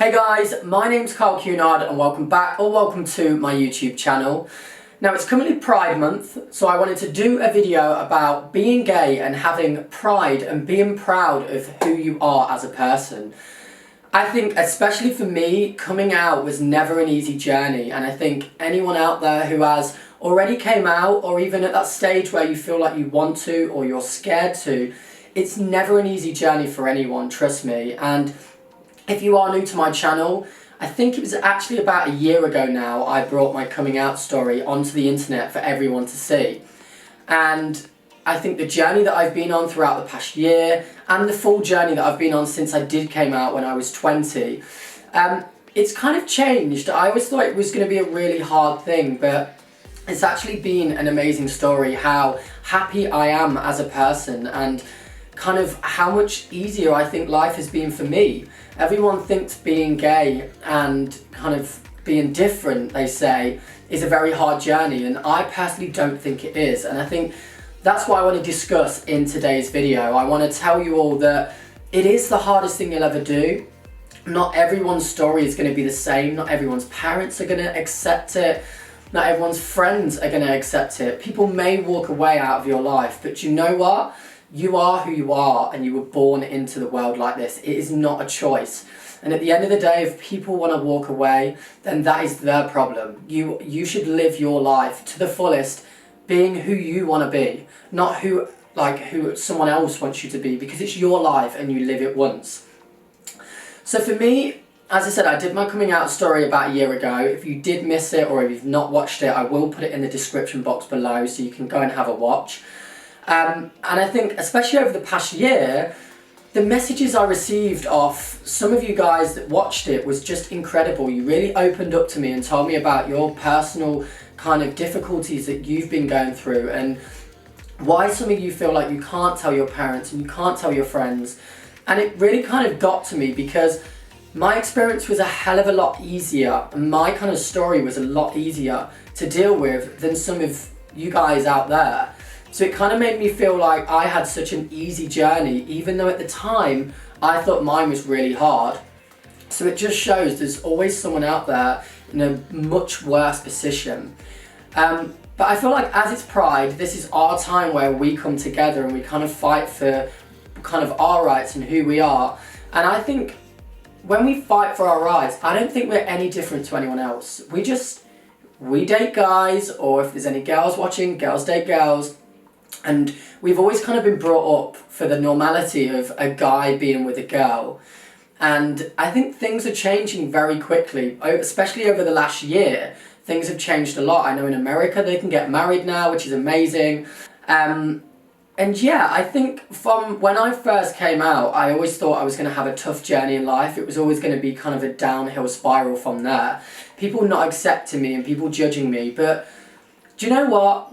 Hey guys, my name's Cunard and welcome back or welcome to my YouTube channel. Now it's currently Pride Month, so I wanted to do a video about being gay and having pride and being proud of who you are as a person. I think, especially for me, coming out was never an easy journey, and I think anyone out there who has already came out, or even at that stage where you feel like you want to or you're scared to, it's never an easy journey for anyone, trust me. And if you are new to my channel, I think it was actually about a year ago now I brought my coming out story onto the internet for everyone to see. And I think the journey that I've been on throughout the past year and the full journey that I've been on since I did came out when I was 20, it's kind of changed. I always thought it was going to be a really hard thing, but it's actually been an amazing story how happy I am as a person and kind of how much easier I think life has been for me. Everyone thinks being gay and kind of being different, they say, is a very hard journey, and I personally don't think it is. And I think that's what I want to discuss in today's video. I want to tell you all that it is the hardest thing you'll ever do. Not everyone's story is going to be the same. Not everyone's parents are going to accept it. Not everyone's friends are going to accept it. People may walk away out of your life, but you know what? You are who you are, and you were born into the world like this. It is not a choice. And at the end of the day, if people want to walk away, then that is their problem. You should live your life to the fullest, being who you want to be, not who someone else wants you to be, because it's your life and you live it once. So for me, as I said, I did my coming out story about a year ago. If you did miss it or if you've not watched it, I will put it in the description box below so you can go and have a watch. And I think, especially over the past year, the messages I received off some of you guys that watched it was just incredible. You really opened up to me and told me about your personal kind of difficulties that you've been going through and why some of you feel like you can't tell your parents and you can't tell your friends. And it really kind of got to me because my experience was a hell of a lot easier. My kind of story was a lot easier to deal with than some of you guys out there. So it kind of made me feel like I had such an easy journey, even though at the time I thought mine was really hard. So it just shows there's always someone out there in a much worse position. But I feel like as it's Pride, this is our time where we come together and we kind of fight for kind of our rights and who we are. And I think when we fight for our rights, I don't think we're any different to anyone else. We date guys, or if there's any girls watching, girls date girls. And we've always kind of been brought up for the normality of a guy being with a girl. And I think things are changing very quickly, especially over the last year. Things have changed a lot. I know in America they can get married now, which is amazing. And yeah, I think from when I first came out, I always thought I was going to have a tough journey in life. It was always going to be kind of a downhill spiral from there. People not accepting me and people judging me. But do you know what?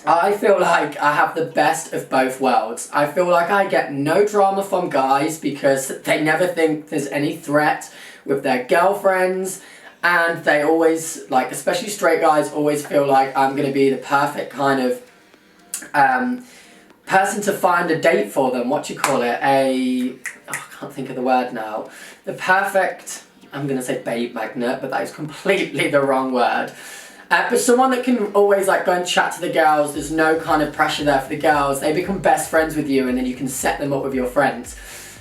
I feel like I have the best of both worlds. I feel like I get no drama from guys because they never think there's any threat with their girlfriends, and they always, like, especially straight guys, always feel like I'm going to be the perfect kind of person to find a date for them. What do you call it? I can't think of the word now. The perfect, I'm going to say babe magnet, but that is completely the wrong word. But someone that can always like go and chat to the girls, there's no kind of pressure there for the girls. They become best friends with you and then you can set them up with your friends.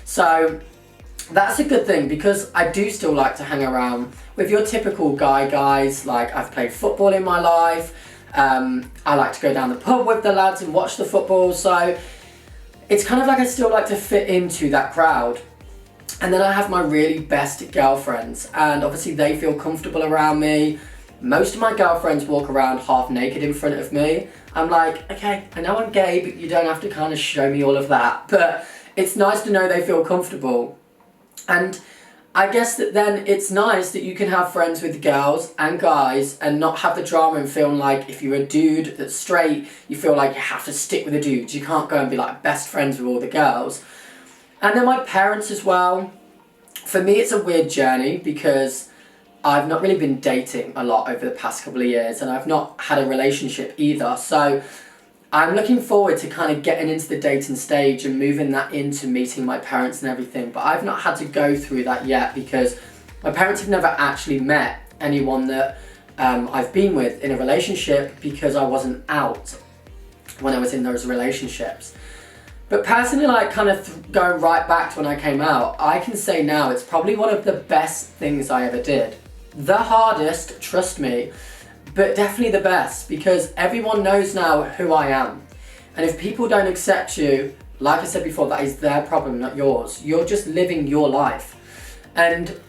So that's a good thing because I do still like to hang around with your typical guys. Like, I've played football in my life. I like to go down the pub with the lads and watch the football. So it's kind of like I still like to fit into that crowd. And then I have my really best girlfriends, and obviously they feel comfortable around me. Most of my girlfriends walk around half naked in front of me. I'm like, okay, I know I'm gay, but you don't have to kind of show me all of that. But it's nice to know they feel comfortable. And I guess that then it's nice that you can have friends with girls and guys and not have the drama and feeling like if you're a dude that's straight, you feel like you have to stick with the dudes. You can't go and be like best friends with all the girls. And then my parents as well. For me, it's a weird journey because I've not really been dating a lot over the past couple of years, and I've not had a relationship either. So I'm looking forward to kind of getting into the dating stage and moving that into meeting my parents and everything. But I've not had to go through that yet because My parents have never actually met anyone that I've been with in a relationship because I wasn't out when I was in those relationships. But personally, like kind of going right back to when I came out, I can say now it's probably one of the best things I ever did. The hardest, trust me, but definitely the best, because everyone knows now who I am. And if people don't accept you, like I said before, that is their problem, not yours. You're just living your life. And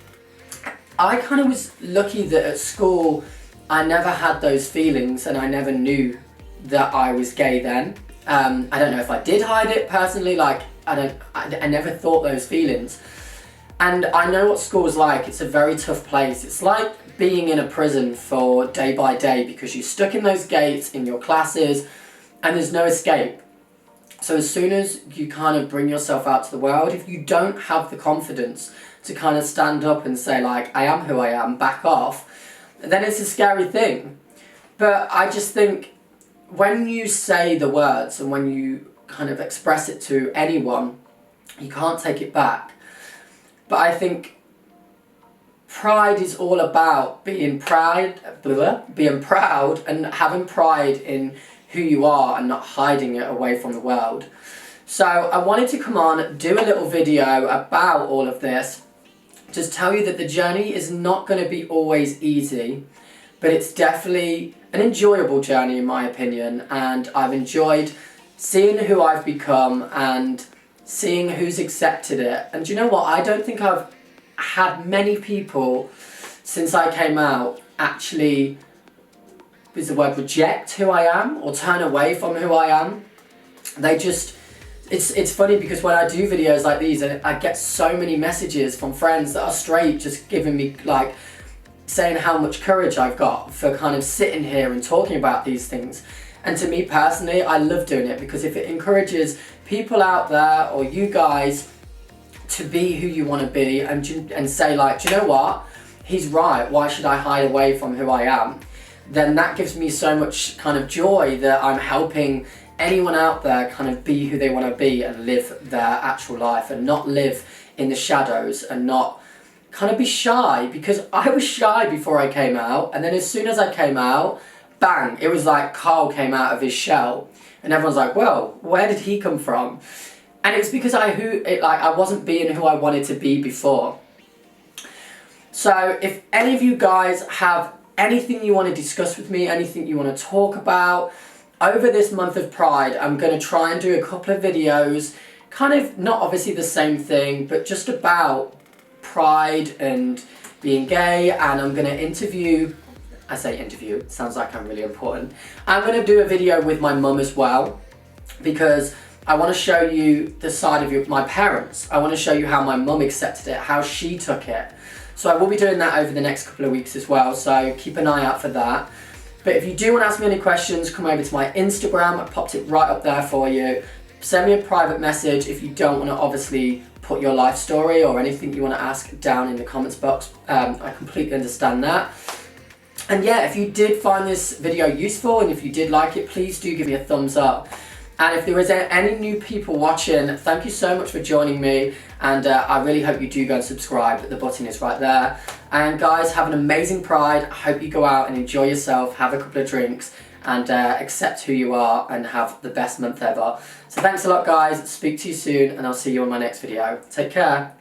I kind of was lucky that at school I never had those feelings and I never knew that I was gay then. I don't know if I did hide it personally, like I never thought those feelings. And I know what school's like. It's a very tough place. It's like being in a prison for day by day because you're stuck in those gates in your classes and there's no escape. So as soon as you kind of bring yourself out to the world, if you don't have the confidence to kind of stand up and say like, I am who I am, back off, then it's a scary thing. But I just think when you say the words and when you kind of express it to anyone, you can't take it back. But I think pride is all about being proud and having pride in who you are and not hiding it away from the world. So I wanted to come on, do a little video about all of this, just tell you that the journey is not going to be always easy, but it's definitely an enjoyable journey in my opinion, and I've enjoyed seeing who I've become and seeing who's accepted it. And do you know what? I don't think I've had many people since I came out actually, is the word reject who I am or turn away from who I am. They just, it's funny because when I do videos like these, I get so many messages from friends that are straight, just giving me like, saying how much courage I've got for kind of sitting here and talking about these things. And to me personally, I love doing it because if it encourages people out there or you guys to be who you want to be and say like, do you know what? He's right, why should I hide away from who I am? Then that gives me so much kind of joy that I'm helping anyone out there kind of be who they want to be and live their actual life and not live in the shadows and not kind of be shy, because I was shy before I came out, and then as soon as I came out, bang, it was like Carl came out of his shell and everyone's like, well, where did he come from? And it was because I wasn't being who I wanted to be before. So if any of you guys have anything you want to discuss with me, anything you want to talk about, over this month of Pride, I'm going to try and do a couple of videos, kind of not obviously the same thing, but just about Pride and being gay, and I'm going to interview, I say interview, it sounds like I'm really important. I'm going to do a video with my mum as well, because I want to show you the side of my parents. I want to show you how my mum accepted it, how she took it. So I will be doing that over the next couple of weeks as well, so keep an eye out for that. But if you do want to ask me any questions, come over to my Instagram, I popped it right up there for you. Send me a private message if you don't want to obviously put your life story or anything you want to ask down in the comments box. I completely understand that. And yeah, if you did find this video useful and if you did like it, please do give me a thumbs up. And if there is any new people watching, thank you so much for joining me, and I really hope you do go and subscribe. The button is right there. And guys, have an amazing Pride. I hope you go out and enjoy yourself, have a couple of drinks, and accept who you are and have the best month ever. So thanks a lot guys, speak to you soon, and I'll see you on my next video. Take care.